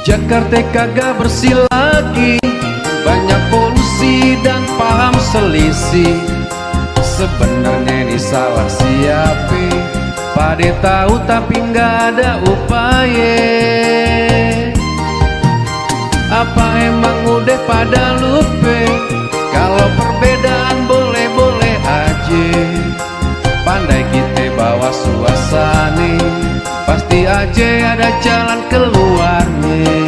Jakarta kagak bersih lagi, banyak polusi dan paham selisih. Sebenarnya ini salah siapa? Pade tahu tapi nggak ada upaya. Apa emang udah pada lupa kalau perbedaan boleh-boleh aja? Pandai kita bawa suasana, pasti aja ada jalan keluarnya.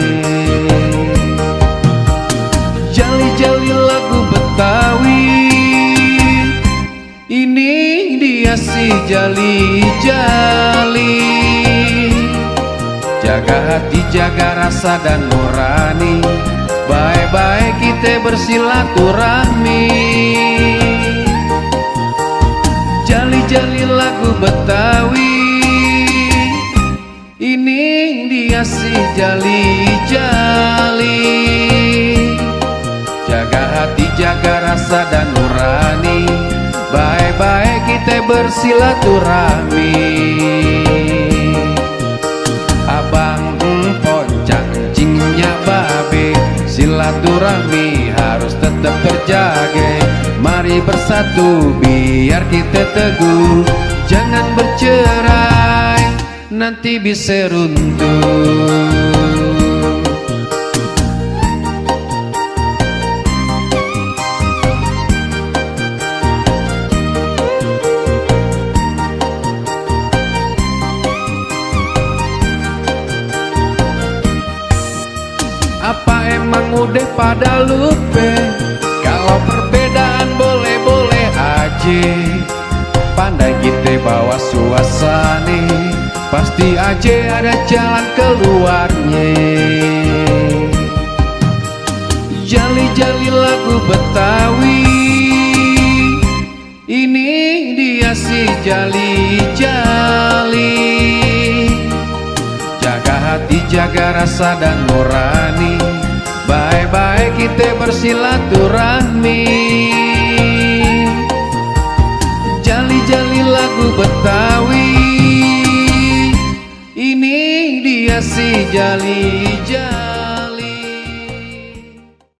Jali-jali lagu Betawi, ini dia si jali-jali. Jaga hati, jaga rasa dan nurani, baik-baik kita bersilaturahmi. Jali-jali lagu Betawi, ini dia si jali-jali. Jaga hati, jaga rasa dan nurani, baik-baik kita bersilaturahmi. Abang empon cacingnya babe, silaturahmi harus tetap terjaga. Mari bersatu biar kita teguh, jangan bercerai nanti bisa runtuh. Apa emang udah pada lupa kalau perbedaan boleh-boleh aja? Pandai kita bawa suasana, pasti aja ada jalan keluarnya. Jali-jali lagu Betawi, ini dia si jali-jali. Jaga hati, jaga rasa dan nurani, baik-baik kita bersilaturahmi. Jali-jali lagu Betawi, ini dia si jali-jali.